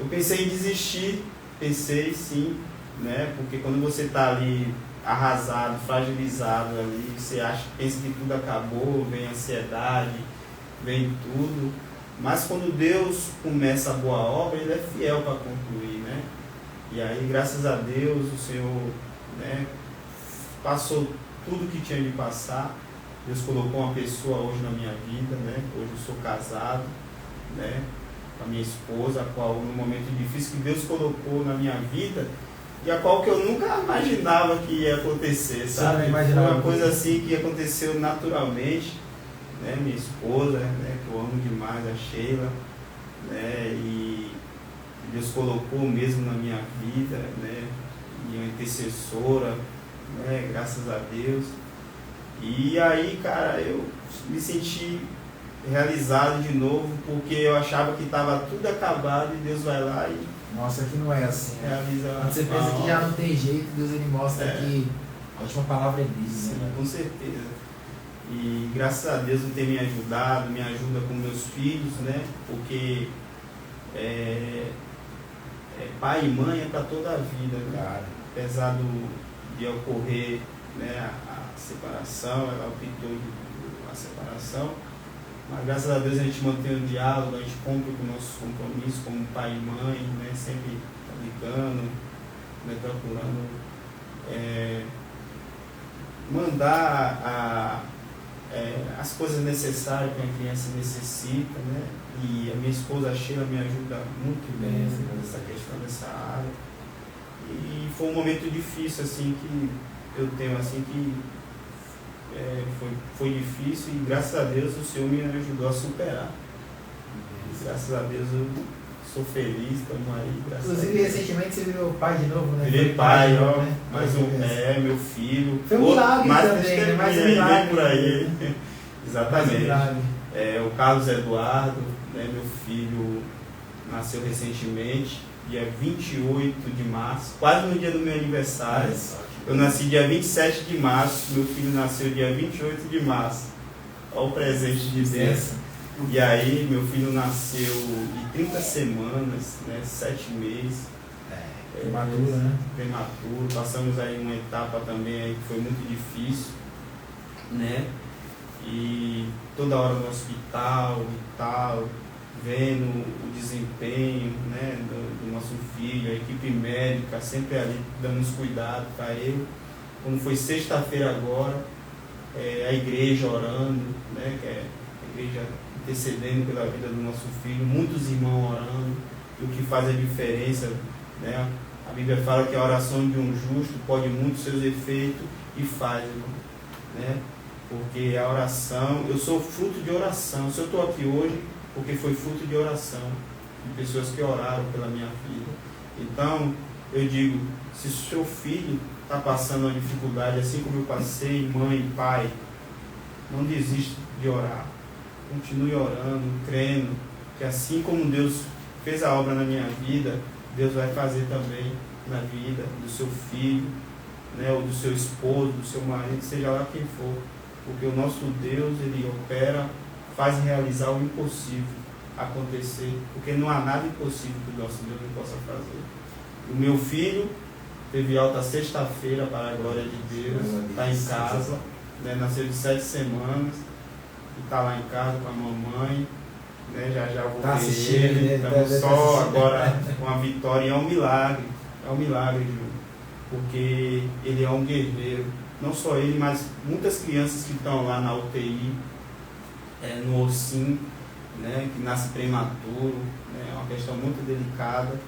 eu pensei em desistir, pensei sim, né? Porque quando você está ali arrasado, fragilizado ali, você pensa que tudo acabou, vem ansiedade, vem tudo, mas quando Deus começa a boa obra, Ele é fiel para concluir, né? E aí, graças a Deus, o Senhor, né, passou tudo que tinha de passar. Deus colocou uma pessoa hoje na minha vida, né? Hoje eu sou casado, né, com a minha esposa, a qual no momento difícil que Deus colocou na minha vida, e a qual que eu nunca imaginava que ia acontecer, sabe? Foi uma coisa assim que aconteceu naturalmente, né? Minha esposa, né, que eu amo demais, a Sheila, né, e Deus colocou mesmo na minha vida, né, minha intercessora, né, graças a Deus. E aí, cara, eu me senti realizado de novo, porque eu achava que estava tudo acabado e Deus vai lá e... Nossa, que não é assim. Realiza. Quando você pensa que já não tem jeito, Deus ele mostra que a última palavra é dele. Sim, né? Com certeza. E graças a Deus Ele tem me ajudado, me ajuda com meus filhos, né? Porque pai e mãe é para toda a vida, né? Claro. Apesar de ocorrer, né, a separação, ela optou a separação, mas graças a Deus a gente mantém o diálogo, a gente cumpre com nossos compromissos como pai e mãe, né? Sempre tá ligando, né? Procurando mandar as coisas necessárias que a criança necessita, né? E a minha esposa, a Sheila, me ajuda muito bem nessa questão dessa área. E foi um momento difícil, assim, que eu tenho, assim, que foi difícil e graças a Deus o Senhor me ajudou a superar. E, graças a Deus eu sou feliz, estamos aí. Inclusive, recentemente você virou pai de novo, né? Virei pai, ó, né? Meu filho. Foi um milagre também, né? Mais um milagre. Por aí. Exatamente. Um o Carlos Eduardo, né, meu filho, nasceu recentemente, dia 28 de março, quase no dia do meu aniversário. Eu nasci dia 27 de março, meu filho nasceu dia 28 de março. Olha o presente de Deus. E aí, meu filho nasceu de 30 semanas, né, 7 meses. Prematuro, né? Prematuro. Passamos aí uma etapa também aí que foi muito difícil, né? E toda hora no hospital e tal, vendo o desempenho, né, do nosso filho, a equipe médica sempre ali dando os cuidados para ele. Como foi sexta-feira agora, a igreja orando, né, que é a igreja intercedendo pela vida do nosso filho, muitos irmãos orando, e o que faz a diferença, né? A Bíblia fala que a oração de um justo pode muito seus efeitos, e faz, né? Porque a oração, eu sou fruto de oração. Se eu estou aqui hoje, porque foi fruto de oração, de pessoas que oraram pela minha vida. Então, eu digo, se o seu filho está passando uma dificuldade, assim como eu passei, mãe e pai, não desista de orar. Continue orando, crendo, que assim como Deus fez a obra na minha vida, Deus vai fazer também na vida do seu filho, né, ou do seu esposo, do seu marido, seja lá quem for. Porque o nosso Deus, Ele opera, faz realizar o impossível acontecer, porque não há nada impossível que o nosso Deus não possa fazer. O meu filho teve alta sexta-feira, para a glória de Deus, está em casa, né, nasceu de 7 semanas, e está lá em casa com a mamãe, né, já vou ver ele, estamos só agora com a vitória, e é um milagre, Ju, porque ele é um guerreiro. Não só ele, mas muitas crianças que estão lá na UTI, no OSIM, né, que nasce prematuro, né, é uma questão muito delicada,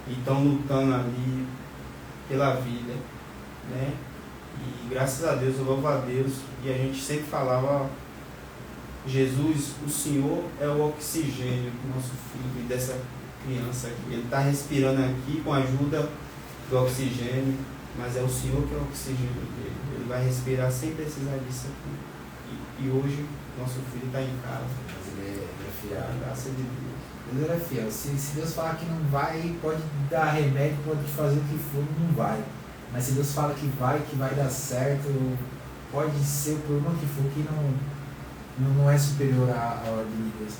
e estão lutando ali pela vida, né, e graças a Deus, eu louvo a Deus, e a gente sempre falava, Jesus, o Senhor é o oxigênio do nosso filho e dessa criança aqui, ele está respirando aqui com a ajuda do oxigênio, mas é o Senhor que é o oxigênio dele. Ele vai respirar sem precisar disso aqui. E hoje nosso filho está em casa. Mas ele é fiel. Graças a Deus. Deus é fiel. Se Deus falar que não vai, pode dar remédio, pode fazer o que for, não vai. Mas se Deus fala que vai dar certo, pode ser o problema que for, que não é superior à ordem de Deus.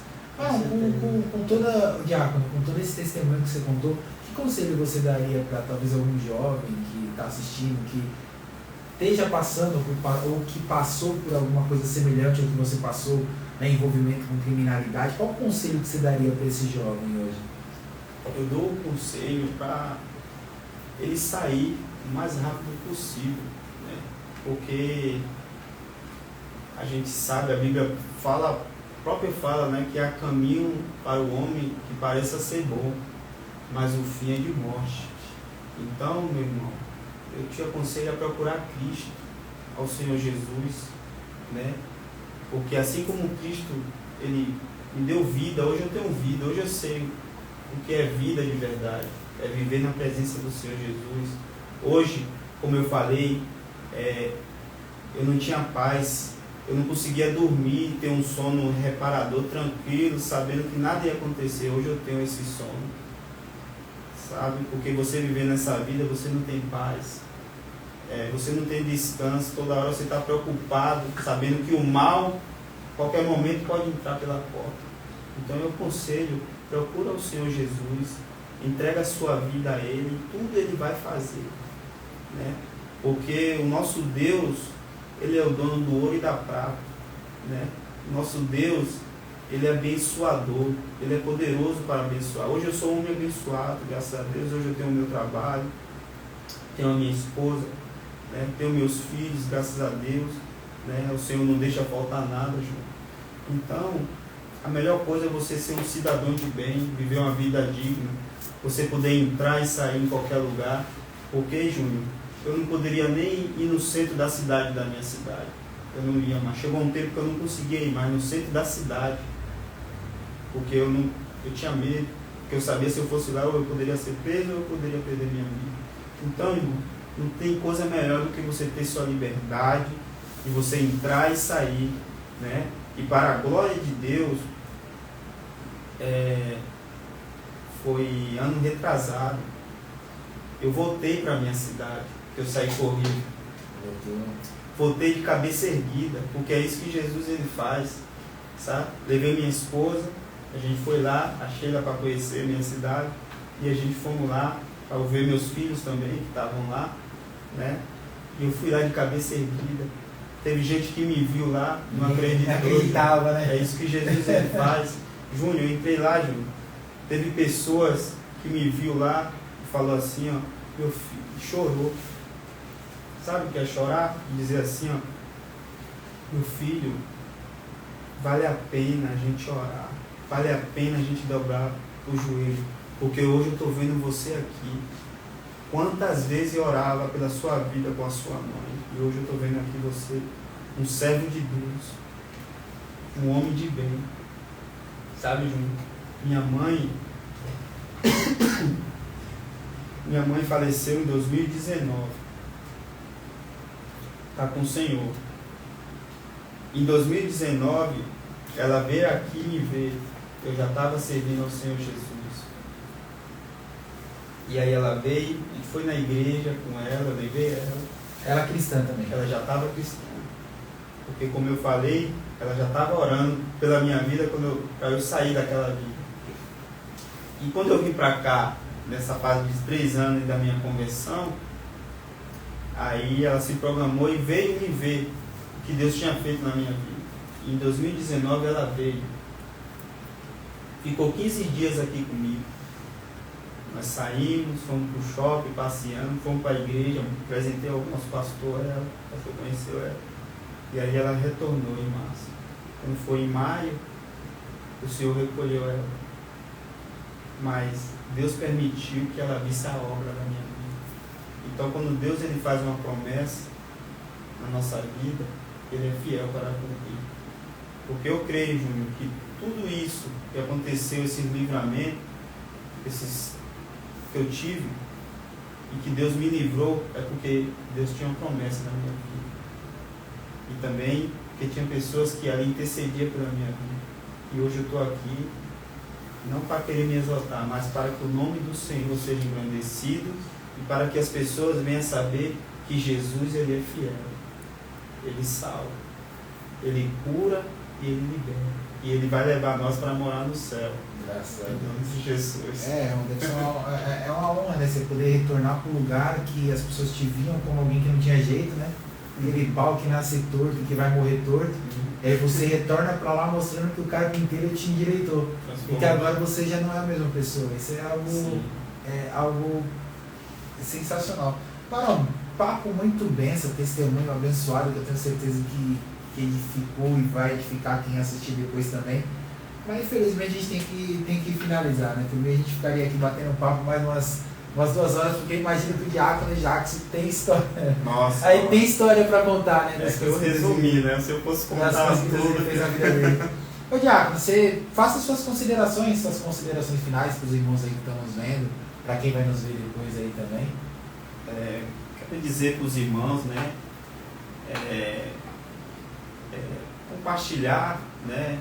Diácono, com todo esse testemunho que você contou, que conselho você daria para talvez algum jovem que está assistindo, que esteja passando ou que passou por alguma coisa semelhante ao que você passou, né, envolvimento com criminalidade? Qual conselho que você daria para esse jovem hoje? Eu dou um conselho para ele sair o mais rápido possível, né? Porque a gente sabe, a Bíblia fala, própria fala, né, que há caminho para o homem que pareça ser bom, mas o fim é de morte. Então, meu irmão, eu te aconselho a procurar Cristo, ao Senhor Jesus, né? Porque assim como Cristo, Ele me deu vida, hoje eu tenho vida, hoje eu sei o que é vida de verdade, é viver na presença do Senhor Jesus. Hoje, como eu falei, eu não tinha paz, eu não conseguia dormir, ter um sono reparador, tranquilo, sabendo que nada ia acontecer. Hoje eu tenho esse sono, sabe? Porque você viver nessa vida, você não tem paz, você não tem descanso, toda hora você está preocupado, sabendo que o mal, qualquer momento, pode entrar pela porta. Então eu aconselho, procura o Senhor Jesus, entrega a sua vida a Ele, tudo Ele vai fazer, né? Porque o nosso Deus, Ele é o dono do ouro e da prata, né? O nosso Deus, Ele é abençoador, Ele é poderoso para abençoar. Hoje eu sou um homem abençoado, graças a Deus. Hoje eu tenho o meu trabalho, tenho a minha esposa, né? Tenho meus filhos, graças a Deus, né? O Senhor não deixa faltar nada, João. Então, a melhor coisa é você ser um cidadão de bem, viver uma vida digna, você poder entrar e sair em qualquer lugar. Porque, Júnior, eu não poderia nem ir no centro da cidade da minha cidade. Eu não ia mais. Chegou um tempo que eu não conseguia ir mais no centro da cidade. Porque eu tinha medo. Porque eu sabia, se eu fosse lá, eu poderia ser preso ou eu poderia perder minha vida. Então, irmão, não tem coisa melhor do que você ter sua liberdade e você entrar e sair, né? E para a glória de Deus, foi ano retrasado, eu voltei para a minha cidade, eu saí correndo. Voltei de cabeça erguida, porque é isso que Jesus ele faz, sabe? Levei minha esposa, a gente foi lá, a Sheila para conhecer a minha cidade, e a gente fomos lá para ver meus filhos também, que estavam lá, né? E eu fui lá de cabeça erguida. Teve gente que me viu lá, não acreditava, né? É isso que Jesus ele faz. Júnior, eu entrei lá, Júnior. Teve pessoas que me viu lá e falou assim, ó, meu filho, chorou. Sabe o que é chorar? Dizer assim, ó, meu filho, vale a pena a gente orar, vale a pena a gente dobrar o joelho, porque hoje eu estou vendo você aqui. Quantas vezes eu orava pela sua vida com a sua mãe, e hoje eu estou vendo aqui você, um servo de Deus, um homem de bem. Sabe, Júnior, minha mãe faleceu em 2019. Está com o Senhor. Em 2019, ela veio aqui me ver. Eu já estava servindo ao Senhor Jesus. E aí ela veio, e foi na igreja com ela, eu levei ela. Ela é cristã também. Ela já estava cristã. Porque, como eu falei, ela já estava orando pela minha vida para eu sair daquela vida. E quando eu vim para cá, nessa fase de 3 anos da minha conversão, aí ela se programou e veio me ver o que Deus tinha feito na minha vida. E em 2019 ela veio. Ficou 15 dias aqui comigo. Nós saímos, fomos para o shopping, passeando, fomos para a igreja, apresentei ao nosso pastor, o pastor conheceu ela. E aí ela retornou em março. Quando foi em maio, o Senhor recolheu ela. Mas Deus permitiu que ela visse a obra da minha vida. Então, quando Deus ele faz uma promessa na nossa vida, Ele é fiel para cumprir. Porque eu creio, Júnior, que tudo isso que aconteceu, esse livramento, esses que eu tive, e que Deus me livrou, é porque Deus tinha uma promessa na minha vida. E também porque tinha pessoas que ali intercediam pela minha vida. E hoje eu estou aqui, não para querer me exaltar, mas para que o nome do Senhor seja engrandecido e para que as pessoas venham saber que Jesus, Ele é fiel, Ele salva, Ele cura e Ele libera. E Ele vai levar nós para morar no céu. Graças a Em nome Deus. de Jesus. É uma honra, né? Você poder retornar para um lugar que as pessoas te viam como alguém que não tinha jeito, né? Aquele pau que nasce torto, que vai morrer torto. E aí você retorna para lá mostrando que o carpinteiro te endireitou. E que agora você já não é a mesma pessoa. Isso é algo sensacional. Barão, papo muito benção, testemunho abençoado, que eu tenho certeza que edificou e vai edificar quem assistir depois também. Mas infelizmente a gente tem que finalizar, né? Primeiro a gente ficaria aqui batendo papo mais umas 2 horas, porque imagina que o Diácono Jackson tem história. Nossa. Aí tem história para contar, né? É que eu resumi, né? Se eu fosse contar tudo. Fez a vida dele. Ô Diácono, você faça suas considerações finais para os irmãos aí que estão nos vendo, para quem vai nos ver depois aí também. Quero dizer para os irmãos, né? Compartilhar, né?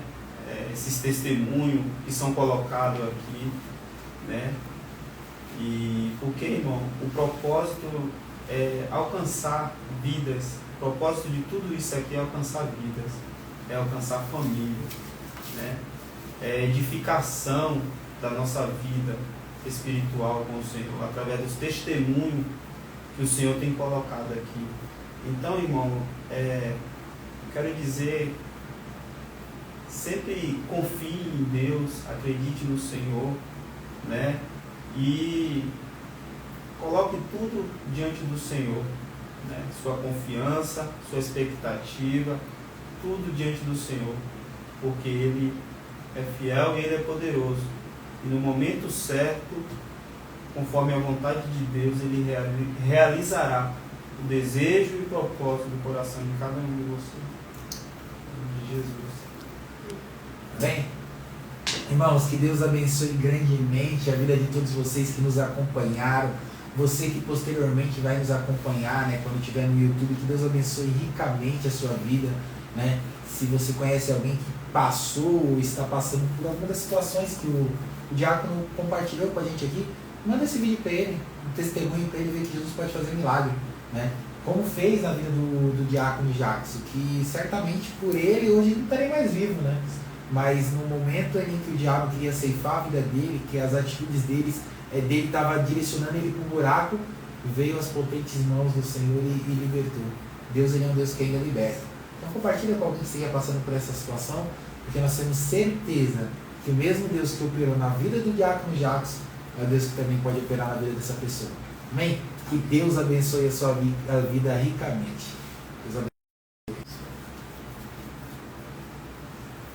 Esses testemunhos que são colocados aqui, né? E porque, irmão, o propósito é alcançar vidas. O propósito de tudo isso aqui é alcançar vidas, é alcançar família, né? É edificação da nossa vida espiritual com o Senhor, através dos testemunhos que o Senhor tem colocado aqui. Então, irmão, quero dizer, sempre confie em Deus, acredite no Senhor, né? E coloque tudo diante do Senhor, né? Sua confiança, sua expectativa, tudo diante do Senhor, porque Ele é fiel e Ele é poderoso. E no momento certo, conforme a vontade de Deus, Ele realizará o desejo e o propósito do coração de cada um de vocês. Em nome de Jesus. Bem, irmãos, que Deus abençoe grandemente a vida de todos vocês que nos acompanharam, você que posteriormente vai nos acompanhar, né, quando estiver no YouTube, que Deus abençoe ricamente a sua vida, né? Se você conhece alguém que passou ou está passando por alguma das situações que o Diácono compartilhou com a gente aqui, manda esse vídeo para ele, um testemunho para ele ver que Jesus pode fazer milagre, né? Como fez na vida do Diácono Jackson, que certamente por ele hoje não estaria mais vivo, né? Mas no momento em que o diabo queria ceifar a vida dele, que as atitudes dele estava direcionando ele para um buraco, veio as potentes mãos do Senhor e libertou. Deus, Ele é um Deus que ainda liberta. Então compartilha com alguém que esteja passando por essa situação, porque nós temos certeza que o mesmo Deus que operou na vida do Diácono Jackson é o Deus que também pode operar na vida dessa pessoa. Amém? Que Deus abençoe a sua vida ricamente. Deus abençoe.